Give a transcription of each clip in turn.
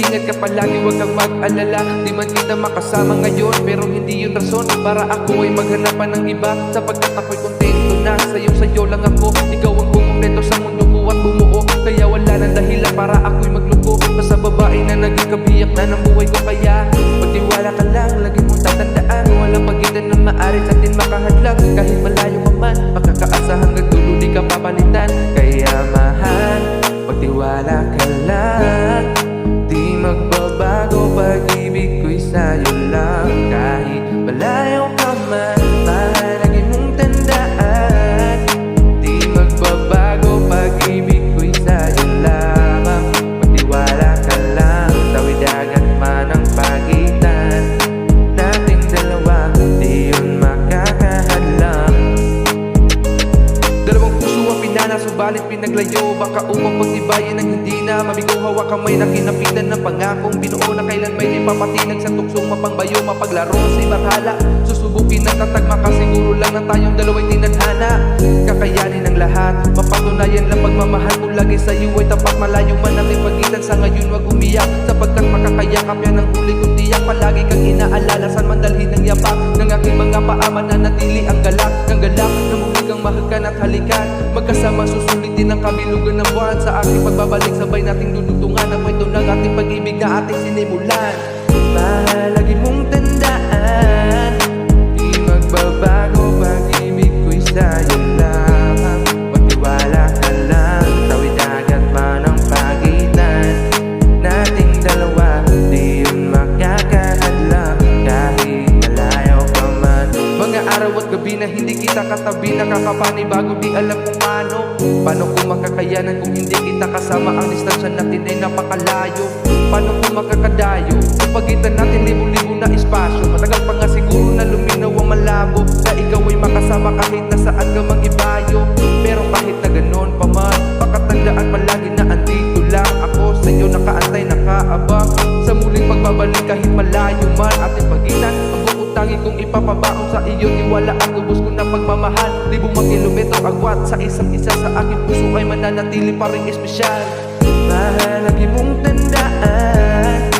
Mag-iingat ka palagi, huwag kang mag-alala. Di man kita makasama ngayon, pero hindi yun rason para ako ay maghanapan ng iba. Sapagkat ako'y kontento na sa'yo lang ako. Ikaw ang kumumpleto sa mundo ko at bumuo. Kaya wala nang dahilan para ako'y magluko. Basta babae na naging kabiyak na ng buhay ko. Kaya magtiwala ka lang, lagi mong tatandaan, walang pagitan na maaari sa atin makahadlang. Kahit malayo ka man, makakaasa hanggang dulo di ka papalitan. Kaya mahal, magtiwala ka lang, di magbabago pag-ibig ko'y sa'yo lang. Kahit malayo ka man, mahal, lagi mong tandaan, di magbabago pag-ibig ko'y sa'yo lamang. Magtiwala ka lang, tawid dagat man ang pagitan nating dalawa, di yun makakahadlang. Dalawang puso ang pinana, subalit pinaglayo. Baka upang pagtibayin ang hindi na mabigo, hawak kamay na kinapitan ng pangakong binuo na kailan may ipapatinag sa tuksong mapangbayo, mapaglaro sa ibahala. Susubukin na tatagma ka, siguro lang na tayong dalawa'y tinadhana. Kakayanin ang lahat, mapatunayan lang pagmamahal ko lagi sa'yo ay tapat. Malayo man ang pagitan, sa ngayon wag umiyak, sapagkat makakayakap yan ang huli kong tiyak. Palagi kang inaalala, saan man dalhin ang yapak ng aking mga paa, mananatili ang galak ng galak na muli kang mahagkan at halikan. Magkasama susulitin ang kabilugan ng buwan, sa aking pagbabalik sabay nating dudugtungan ang kwento ng ating pag-ibig na ating sinimulan. Mahal, lagi mong tandaan, di magbabago pag-ibig ko'y sa'yo lamang. Magtiwala ka lang, tawid dagat man ang pagitan nating dalawa, di yun makakahadlang. Kahit malayo ka man, mga araw at gabi na hindi kita katabi, nakakapanibago, di alam kung paano ko makakayanan kung hindi kita kasama. Ang distansya natin ay napakalayo. Paano ko makakadayo kung pagitan natin libo-libo na espasyo? Matagal pa nga siguro na luminaw ang malabo, na ikaw ay makasama kahit na saan ka mag-ibayo. Pero kahit na ganon pa man, pakatandaan palagi na andito lang ako sa'yo, nakaantay, nakaabang sa muling pagbabalik. Kahit malayo man ating pagitan, ang buong tangi kong ipapabaong sa iyo, tiwala ang ubos ko na pagmamahal. Libong mga kilometro agwat sa isang isa, sa aking puso ay mananatili pa rin espesyal. Mahal, lagi mong tandaan,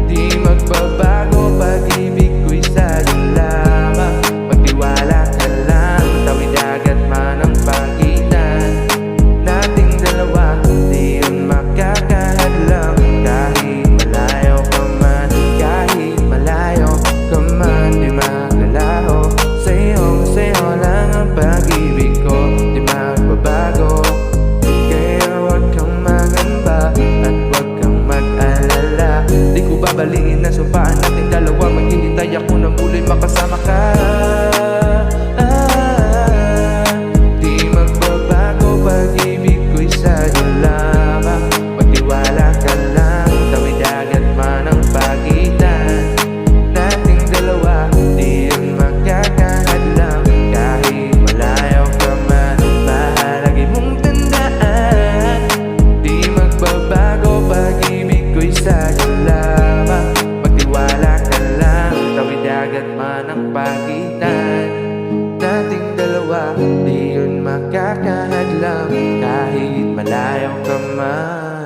di magbabago pag-ibig ko'y sa'yo lamang. Magtiwala ka lang, tawid dagat man ang pagitan nating dalawa, di yun makakahadlang. Kahit malayo ka man, kahit malayo ka man, di maglalaho. Sa'yo lang ang pag-ibig ko, di magbabago. Kaya huwag kang magamba at huwag kang mag-alala. Di ko babaliin na sumpaan nating dalawa, maghihintay ako na muli makasama ka. Di magbabago pag-ibig ko'y sa'yo lamang. Magtiwala ka lang, tawid dagat man ang pagitan nating dalawa, di yun magkakahadlang. Kahit malayo ka man, mahal, lagi mong tandaan, di magbabago pag-ibig ko'y sa'yo lamang. Magtiwala ka lang, tawid dagat man ang pagitan nating dalawa, di yun makakahadlang. Kahit malayo ka man.